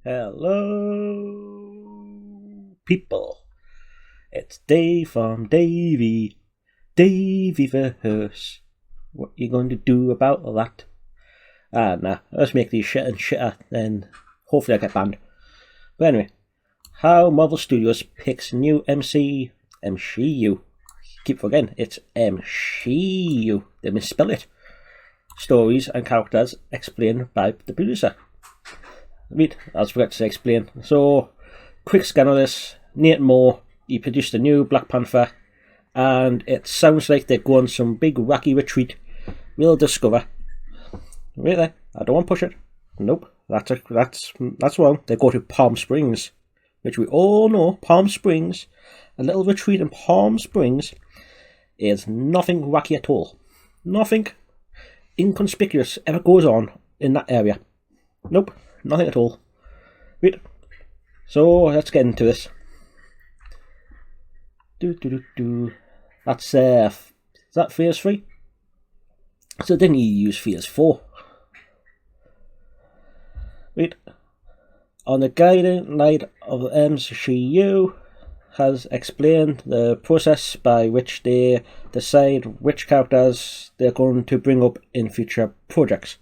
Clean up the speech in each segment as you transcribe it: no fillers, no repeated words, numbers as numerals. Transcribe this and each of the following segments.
Hello, people. It's Dave from Davey Verse. What you going to do about that? Nah, let's make these shit and shitter, then hopefully I get banned. But anyway, how Marvel Studios picks new MCU. Keep forgetting, it's MCU. They misspell it. Stories and characters explained by the producer. Wait, I was forgot to say explain. So, quick scan of this. Nate Moore, he produced a new Black Panther, and it sounds like they're going some big wacky retreat. We'll discover. Wait there, I don't want to push it. Nope, that's wrong. They go to Palm Springs, which we all know. Palm Springs, a little retreat in Palm Springs, is nothing wacky at all. Nothing inconspicuous ever goes on in that area. Nope. Nothing at all. Wait. So let's get into this. That's is that Phase 3? So didn't you use Phase 4? Wait. On the guiding light of the MCU has explained the process by which they decide which characters they're going to bring up in future projects.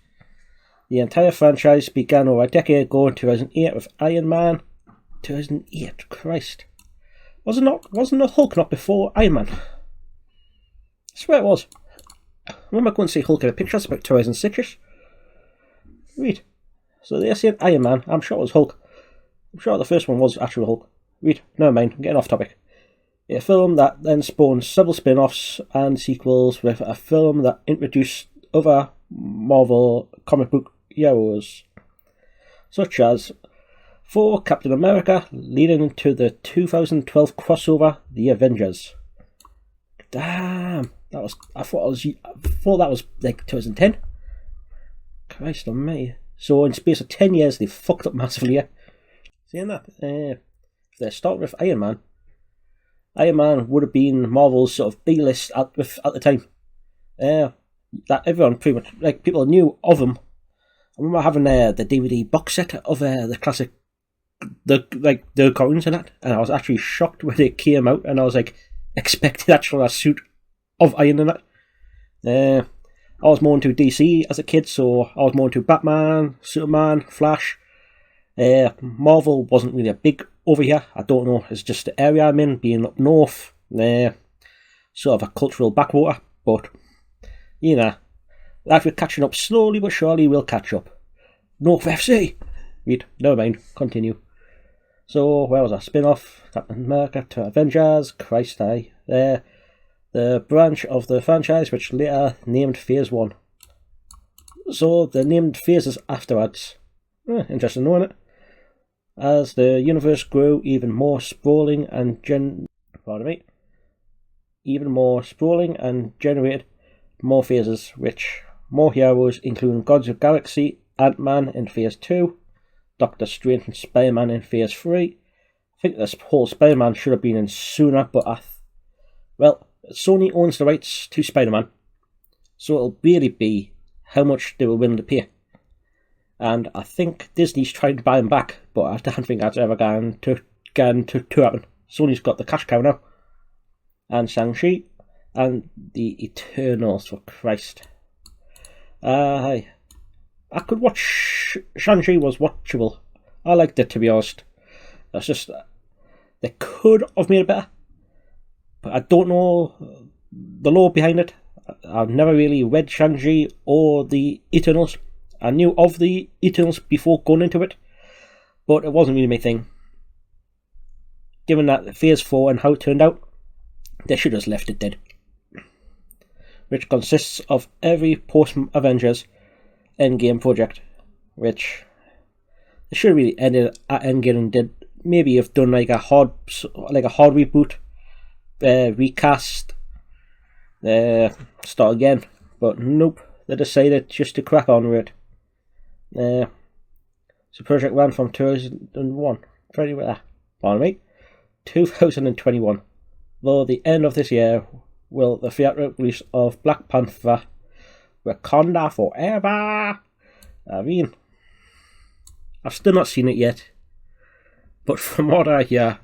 The entire franchise began over a decade ago in 2008 with Iron Man. 2008, Christ. Wasn't the Hulk not before Iron Man? I swear it was. I remember going to see Hulk in a picture, it's about 2006ish. Wait. So they're saying Iron Man, I'm sure it was Hulk. I'm sure the first one was actual Hulk. Wait, never mind, I'm getting off topic. A film that then spawned several spin-offs and sequels with a film that introduced other Marvel comic book heroes, such as for Captain America, leading into the 2012 crossover, The Avengers. Damn, I thought that was like 2010. Christ almighty. So in space of 10 years, they fucked up massively. Yeah. Saying that, if they're starting with Iron Man would have been Marvel's sort of B-list at the time. That everyone pretty much, like, people knew of them. I remember having the DVD box set of the classic, the cartoons and that, and I was actually shocked when it came out, and I was like expecting actually a suit of Iron and that. I was more into DC as a kid, so I was more into Batman, Superman, Flash. Marvel wasn't really a big over here. I don't know, it's just the area I'm in, being up north, sort of a cultural backwater, but you know, life is catching up slowly but surely. We'll catch up. North FC. Wait, never mind. Continue. So where was that? Spin-off Captain America to Avengers. Christ, the branch of the franchise which later named Phase 1. So they named phases afterwards. Interesting knowing it. As the universe grew even more sprawling and generated more phases, which more heroes, including Gods of the Galaxy, Ant-Man in Phase 2, Doctor Strange and Spider-Man in Phase 3. I think this whole Spider-Man should have been in sooner, but Sony owns the rights to Spider-Man, so it'll really be how much they were willing to pay. And I think Disney's trying to buy them back, but I don't think that's ever going to happen. Sony's got the cash cow now. And Shang-Chi and the Eternals, for Christ. I could watch. Shang-Chi was watchable. I liked it, to be honest. That's just, they could have made it better, but I don't know the lore behind it. I've never really read Shang-Chi or the Eternals. I knew of the Eternals before going into it, but it wasn't really my thing. Given that Phase 4 and how it turned out, they should have left it dead. Which consists of every post-Avengers Endgame project, which they should have really ended at Endgame and did maybe have done like a hard reboot, recast, start again. But nope, they decided just to crack on with it. So project ran from 2021. Though the end of this year will the theatrical release of Black Panther, Wakanda Forever. I mean, I've still not seen it yet, but from what I hear,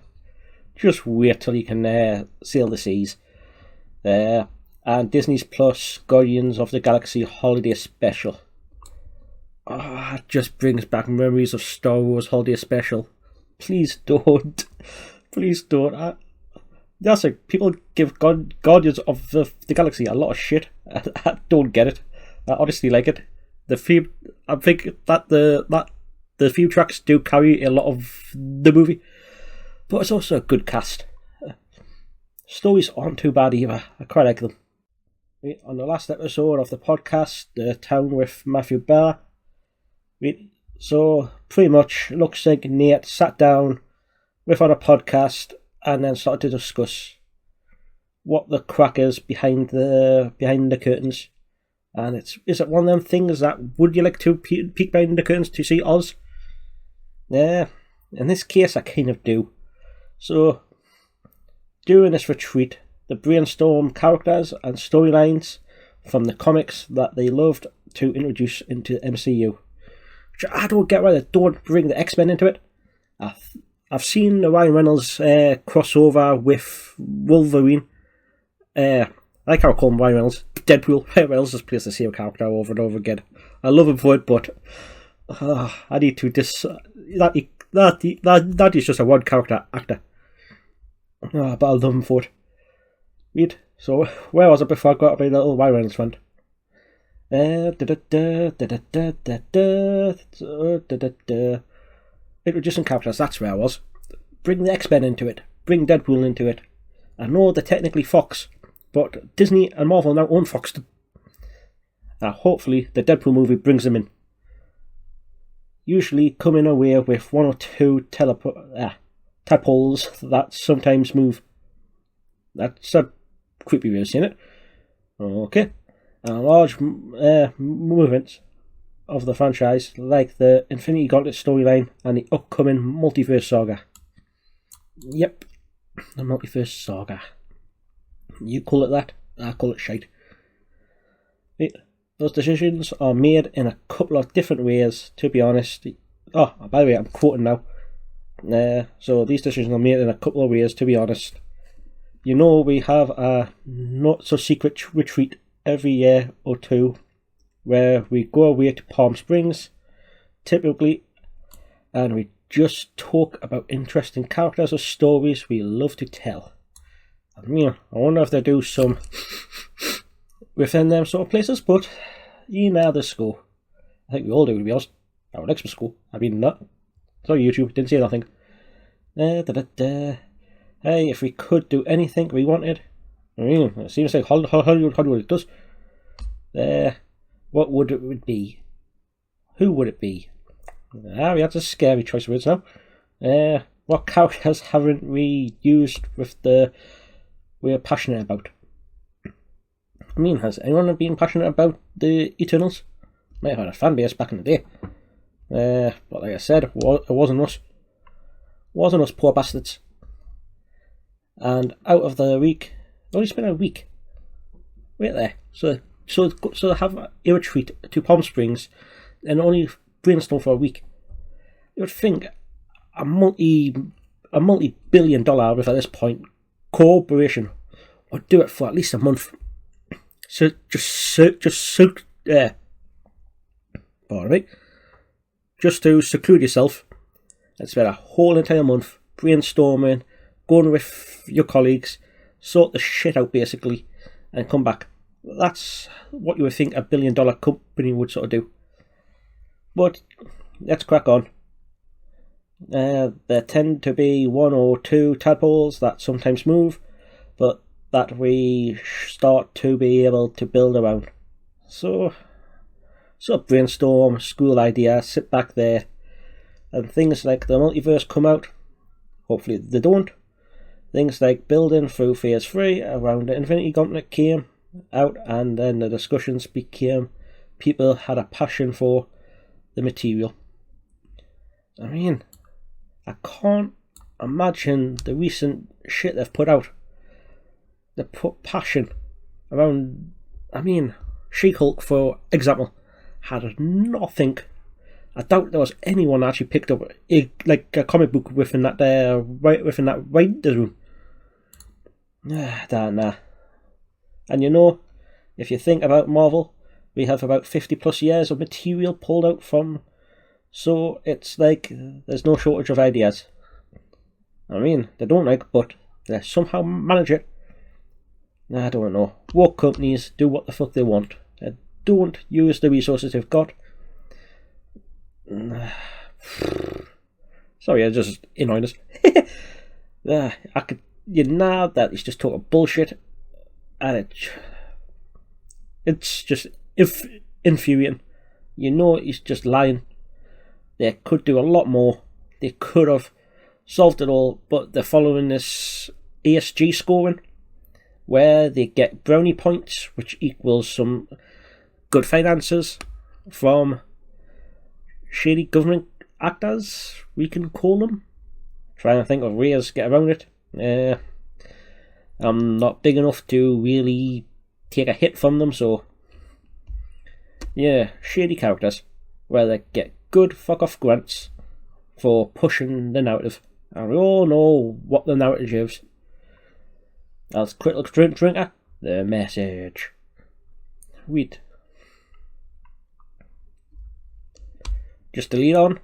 just wait till you can sail the seas. And Disney's Plus Guardians of the Galaxy Holiday Special. It just brings back memories of Star Wars Holiday Special. Please don't. Please don't. That's like, people give Guardians of the Galaxy a lot of shit. I don't get it. I honestly like it. I think that the few tracks do carry a lot of the movie, but it's also a good cast. Stories aren't too bad either. I quite like them. On the last episode of the podcast, The Town with Matthew Belloni, so pretty much looks like Nate sat down with on a podcast and then started to discuss what the crack is behind the curtains. And is it one of them things that would you like to peek behind the curtains to see Oz? Yeah, in this case I kind of do. So during this retreat, they brainstorm characters and storylines from the comics that they loved to introduce into the MCU. Which I don't get why they don't bring the X-Men into it. I've seen the Ryan Reynolds crossover with Wolverine. I like how I call him Ryan Reynolds. Deadpool. Ryan Reynolds just plays the same character over and over again. I love him for it, but I need to that is just a one character actor. But I love him for it. Read. So where was it before I got up a little Ryan Reynolds friend? Introducing characters, that's where I was. Bring the X-Men into it. Bring Deadpool into it. I know they're technically Fox, but Disney and Marvel now own Fox. Hopefully the Deadpool movie brings them in. Usually coming away with one or two tadpoles that sometimes move. That's a creepy way of saying it. Okay. And large movements of the franchise, like the Infinity Gauntlet storyline and the upcoming Multiverse Saga. Yep, the Multiverse Saga. You call it that, I call it shite. Those decisions are made in a couple of different ways, to be honest. Oh, by the way, I'm quoting now. So these decisions are made in a couple of ways, to be honest. You know, we have a not-so-secret retreat every year or two where we go away to Palm Springs, typically, and we just talk about interesting characters or stories we love to tell. I mean, I wonder if they do some within them sort of places, but you know the school. I think we all do, to be honest. Our next school. I mean, not. Sorry, YouTube, didn't say nothing. Hey, if we could do anything we wanted, I mean, it seems like Hollywood does. What would it be? Who would it be? We had a scary choice of words now. What characters haven't we used with the we're passionate about? I mean, has anyone been passionate about the Eternals? Might have had a fan base back in the day. But like I said, it wasn't us. Wasn't us poor bastards. And out of the week, only spent a week. Right there. So they have a retreat to Palm Springs and only brainstorm for a week. You would think a multi-billion dollar, with at this point, corporation would do it for at least a month. So alright. Just to seclude yourself and spend a whole entire month brainstorming, going with your colleagues, sort the shit out basically, and come back. That's what you would think a $1 billion company would sort of do. But let's crack on. There tend to be one or two tadpoles that sometimes move, but that we start to be able to build around. So brainstorm, school idea, sit back there, and things like the multiverse come out. Hopefully they don't. Things like building through Phase 3 around the Infinity Gauntlet came out, and then the discussions became people had a passion for the material. I mean, I can't imagine the recent shit they've put out. They put passion around, I mean, She-Hulk, for example, had nothing I doubt there was anyone that actually picked up a comic book within that writer's room. Nah. And you know, if you think about Marvel, we have about 50 plus years of material pulled out from, so it's like there's no shortage of ideas. I mean, they don't but they somehow manage it. I don't know. Woke companies do what the fuck they want. They don't use the resources they've got. Sorry, I just annoying us. I could, know that it's just total bullshit, and it's just infuriating. You know, he's just lying. They could do a lot more. They could have solved it all, but they're following this ESG scoring, where they get brownie points, which equals some good finances from shady government actors, we can call them. Trying to think of ways to get around it. I'm not big enough to really take a hit from them, so yeah, shady characters where they get good fuck off grants for pushing the narrative, and we all know what the narrative is. As critical drinker, the message. Read. Just to lead on,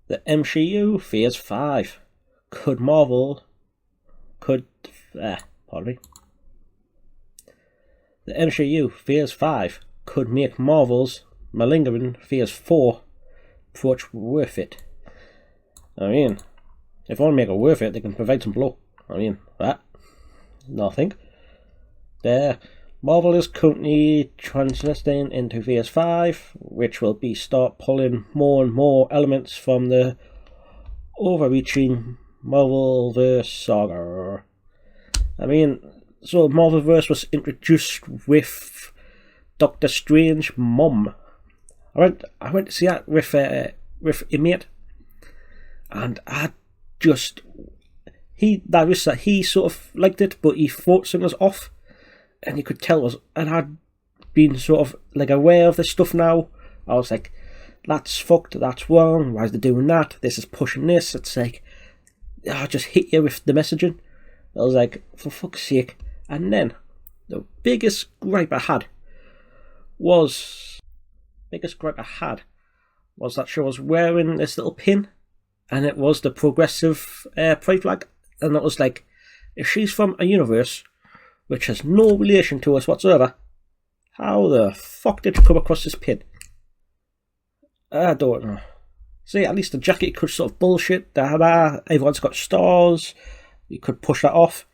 the MCU Phase 5 pardon me. The MCU Phase 5 could make Marvel's malingering Phase 4 approach worth it. I mean, if they want to make it worth it, they can provide some blow. I mean, that. Nothing. There. Marvel is currently transitioning into Phase 5, which will start pulling more and more elements from the overreaching Marvelverse saga. I mean, so Marvelverse was introduced with Doctor Strange Mom. I went to see that with a mate, and he sort of liked it, but he thought something was off. And you could tell and I'd been sort of like aware of this stuff now. I was like, that's fucked, that's wrong, why is they doing that? This is pushing this. It's like, I just hit you with the messaging. I was like, for fuck's sake. And then, the biggest gripe I had was that she was wearing this little pin, and it was the progressive pride flag. And it was like, if she's from a universe which has no relation to us whatsoever, how the fuck did you come across this pin? I don't know. See, at least the jacket could sort of bullshit. Everyone's got stars. You could push that off.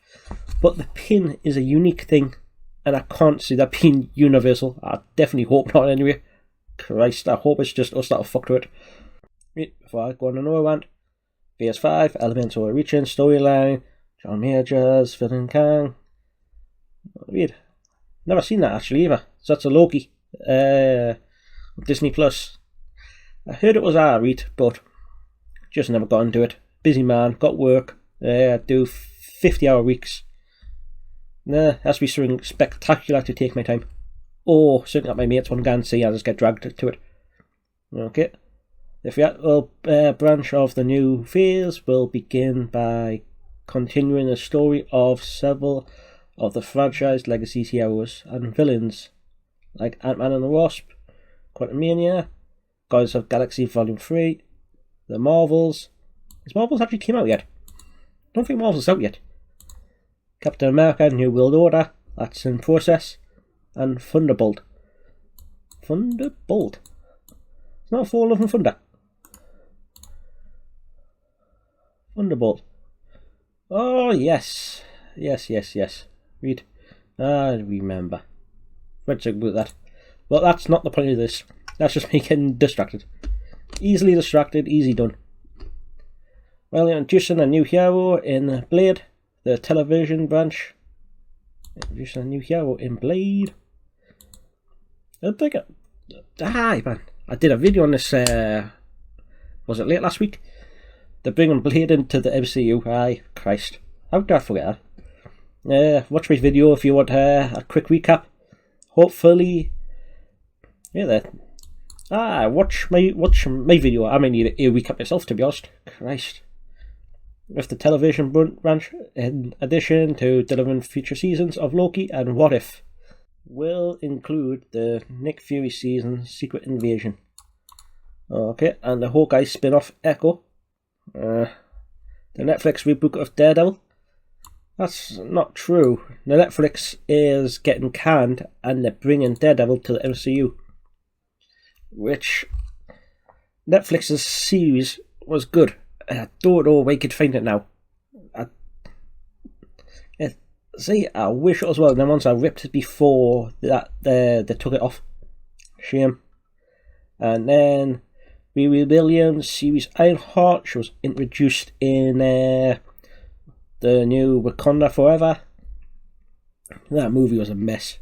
But the pin is a unique thing, and I can't see that being universal. I definitely hope not anyway. Christ, I hope it's just us that'll fuck to it. Right, before I go on another rant. Phase 5, elements of a reaching storyline. John Majors, Villain Kang. Weird. Never seen that actually either. So that's a Loki. Disney Plus. I heard it was alright, but just never got into it. Busy man, got work. Do 50-hour weeks. Nah, has to be something spectacular to take my time. Or something that my mates want to go and see, I just get dragged to it. Okay. The theatrical branch of the new phase will begin by continuing the story of several of the franchise legacy heroes and villains like Ant-Man and the Wasp, Quantumania, Guardians of the Galaxy Volume 3, The Marvels. Has Marvels actually came out yet? I don't think Marvels is out yet. Captain America New World Order, that's in process, and Thunderbolt. Thunderbolt? It's not Thor Love and Thunder. Thunderbolt. Oh, yes. Yes. Read. I remember. Read something about that. But that's not the point of this. That's just me getting distracted. Easily distracted, easy done. Well, introducing a new hero in Blade, the television branch. Introducing a new hero in Blade. I think man. I did a video on this, was it late last week? They're bringing Blade into the MCU. Aye, Christ. How did I forget that? Watch my video if you want a quick recap. Hopefully, yeah, Watch my video. I may need a recap myself, to be honest. Christ. With the television branch, in addition to delivering future seasons of Loki and What If, will include the Nick Fury season Secret Invasion. Okay, and the Hawkeye spin-off Echo. The Netflix reboot of Daredevil. That's not true. The Netflix is getting canned and they're bringing Daredevil to the MCU. Which Netflix's series was good. I don't know where you could find it now. I wish it was well. Then once I ripped it before that, they took it off. Shame. And then Riri Williams' series Ironheart. She was introduced in the new Wakanda Forever. That movie was a mess.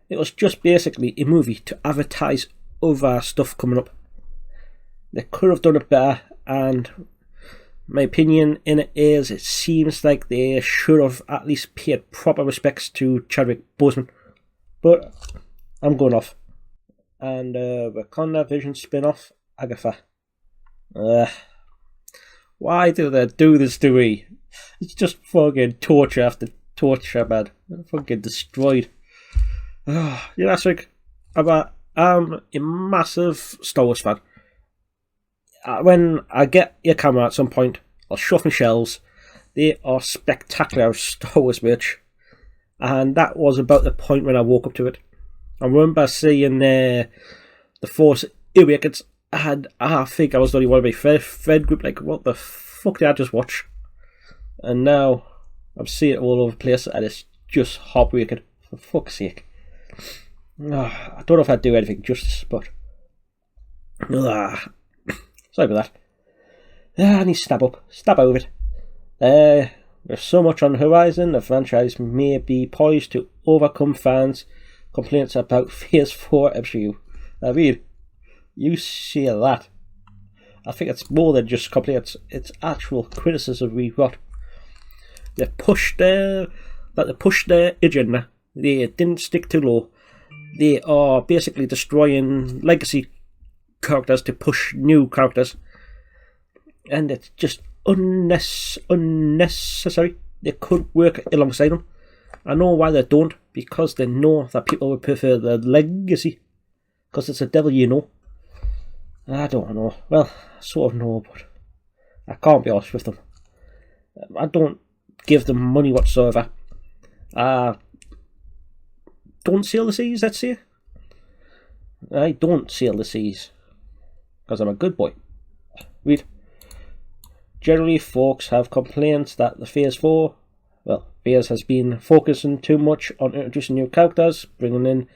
It was just basically a movie to advertise other stuff coming up. They could have done it better, and my opinion in it is it seems like they should have at least paid proper respects to Chadwick Boseman. But I'm going off. And Wakanda Vision spin-off Agatha. Why do they do this to me? It's just fucking torture after torture, man. I'm fucking destroyed. That's like, I'm a massive Star Wars fan. When I get your camera at some point, I'll shove my shelves. They are spectacular Star Wars merch. And that was about the point when I woke up to it. I remember seeing The Force Awakens, and I think I was the only one of my friend group like, what the fuck did I just watch? And now I'm seeing it all over the place, and it's just heartbreaking. For fuck's sake. I don't know if I'd do anything justice, but sorry about that. I need to stab over it. There's so much on the horizon, the franchise may be poised to overcome fans' complaints about Phase 4 MCU. I mean, you see that. I think it's more than just complaints, it's actual criticism we got. They pushed their agenda. They didn't stick to law. They are basically destroying legacy characters to push new characters. And it's just unnecessary. They could work alongside them. I know why they don't, because they know that people would prefer the legacy. Because it's a devil you know. I don't know. Well, I sort of know, but I can't be honest with them. I don't give them money whatsoever. Don't sail the seas, let's say. I don't sail the seas. Because I'm a good boy. Read. Generally, folks have complaints that the Phase has been focusing too much on introducing new characters, bringing in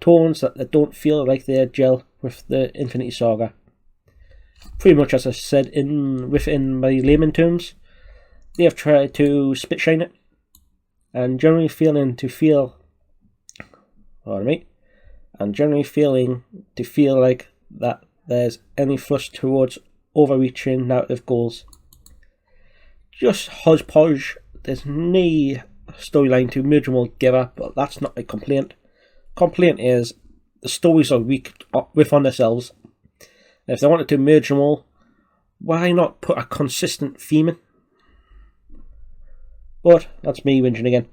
tones that they don't feel like they gel with the Infinity Saga. Pretty much as I said within my layman terms, they have tried to spit shine it, and generally failing to feel like that there's any thrust towards overreaching narrative goals. Just hodgepodge. There's no storyline to merge them all together, but that's not my complaint. Complaint is the stories are weak within themselves. And if they wanted to merge them all, why not put a consistent theme in? But that's me whinging again.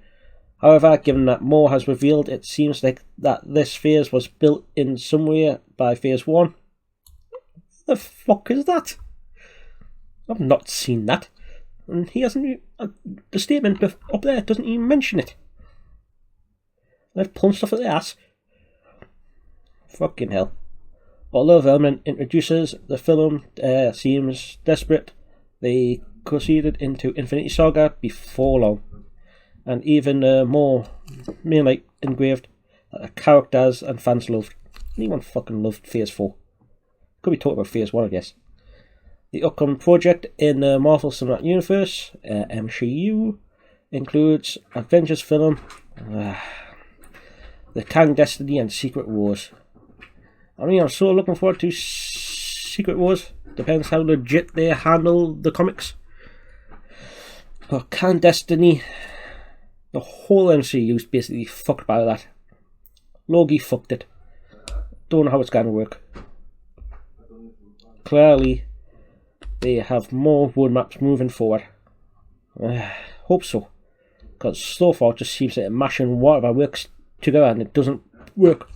However, given that more has revealed, it seems like that this phase was built in some way by Phase 1. The fuck is that? I've not seen that. And he hasn't. The statement up there doesn't even mention it. They've pulled stuff at the ass. Fucking hell. Although Velman introduces the film seems desperate, they proceeded into Infinity Saga before long. And even more mainly engraved that the characters and fans loved. Anyone fucking loved Phase 4. Could be talking about Phase 1, I guess. The upcoming project in the Marvel Cinematic Universe, MCU, includes Avengers film, The Kang Destiny and Secret Wars. I mean, I'm so looking forward to Secret Wars. Depends how legit they handle the comics. But Kang Destiny, the whole MCU is basically fucked by that. Loki fucked it. Don't know how it's going to work. clearly they have more roadmaps moving forward. Hope so, because so far it just seems like mashing whatever works together and it doesn't work.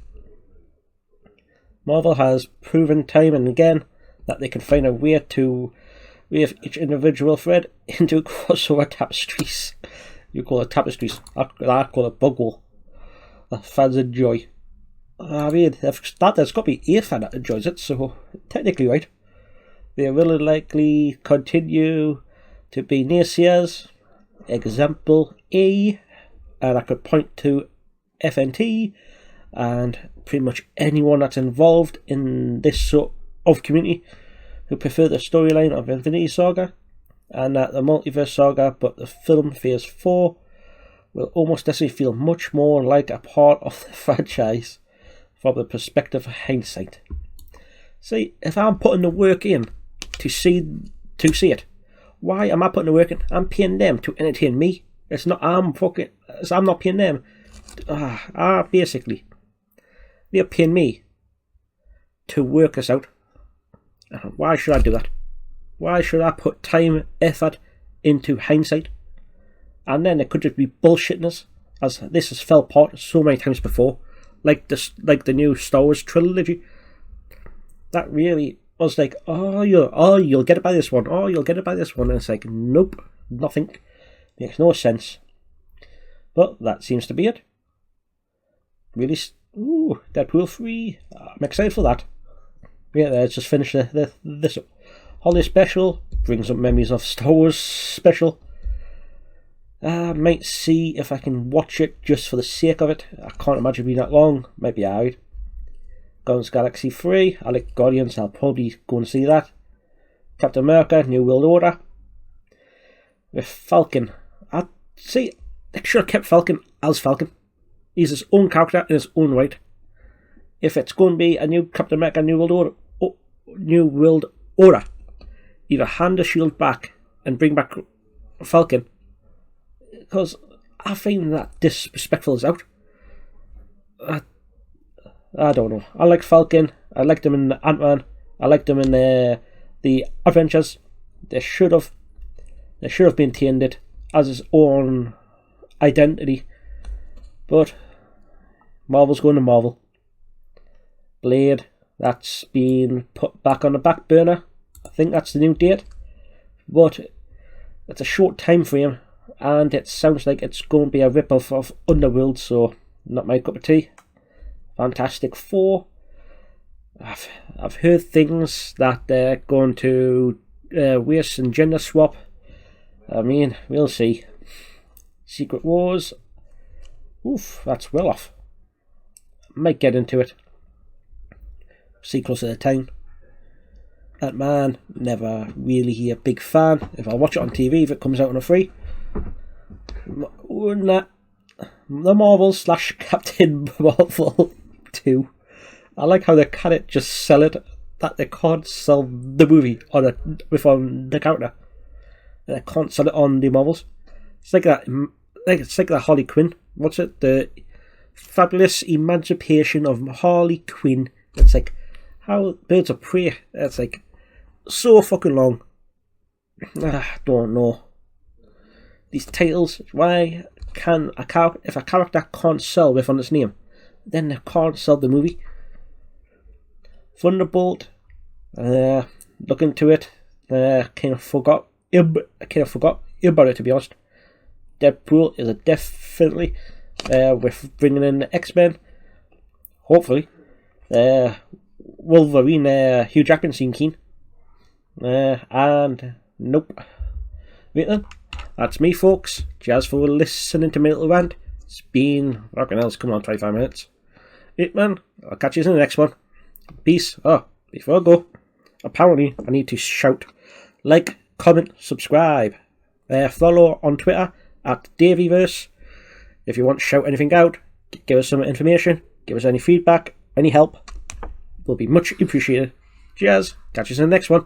Marvel has proven time and again that they can find a way to weave each individual thread into crossover tapestries. You call it tapestries, I call it bug wool. The fans enjoy. I mean, there's got to be a fan that enjoys it, so technically right. They will likely continue to be naysayers. Example A, and I could point to FNT and pretty much anyone that's involved in this sort of community who prefer the storyline of Infinity Saga and the Multiverse Saga, but the film Phase 4 will almost definitely feel much more like a part of the franchise from the perspective of hindsight. See, if I'm putting the work in to see it, why am I putting the work in? I'm paying them to entertain me. I'm not paying them. Basically, they're paying me to work this out. Why should I do that? Why should I put time, effort into hindsight? And then it could just be bullshitting us, as this has fell apart so many times before, like the new Star Wars trilogy. That really was like, you'll get it by this one, you'll get it by this one, and it's like, nope, nothing, makes no sense. But that seems to be it. Really, Deadpool 3, I'm excited for that. Yeah, let's just finish this holiday special, brings up memories of Star Wars special. I might see if I can watch it just for the sake of it. I can't imagine it being that long. Might be alright. Guardians Galaxy 3. I like Guardians. I'll probably go and see that. Captain America, New World Order. With Falcon. They should have kept Falcon as Falcon. He's his own character in his own right. If it's going to be a new Captain America, New World Order, either hand the shield back and bring back Falcon. Because I find that disrespectful as out. I don't know. I like Falcon. I liked him in Ant-Man. I liked him in the Avengers. They should have maintained it as his own identity. But Marvel's going to Marvel. Blade, that's been put back on the back burner. I think that's the new date. But it's a short time frame. And it sounds like it's going to be a rip-off of Underworld, so not my cup of tea. Fantastic Four. I've heard things that they're going to race and gender swap. I mean, we'll see. Secret Wars. Oof, that's well off. Might get into it. See closer to the time. Ant-Man, never really a big fan. If I watch it on TV, if it comes out on a free. The Marvel / Captain Marvel 2. I like how they can't just sell it, that they can't sell the movie on the counter. They can't sell it on the Marvels. It's like that. It's like that Harley Quinn. What's it? The Fabulous Emancipation of Harley Quinn. It's like how Birds of Prey. It's like so fucking long. Don't know. These titles, why can if a character can't sell within its name, then they can't sell the movie. Thunderbolt, look into it. Kind of forgot about it, to be honest. Deadpool is a definitely with bringing in the X-Men. Hopefully, Wolverine, Hugh Jackman seemed keen. And nope. Wait then. That's me, folks. Cheers for listening to my little rant. It's been fucking hell, it's coming on 25 minutes. Right, man. I'll catch you in the next one. Peace. Before I go, apparently I need to shout like, comment, subscribe. Follow on Twitter at Davyverse. If you want to shout anything out, give us some information, give us any feedback, any help. Will be much appreciated. Cheers. Catch you in the next one.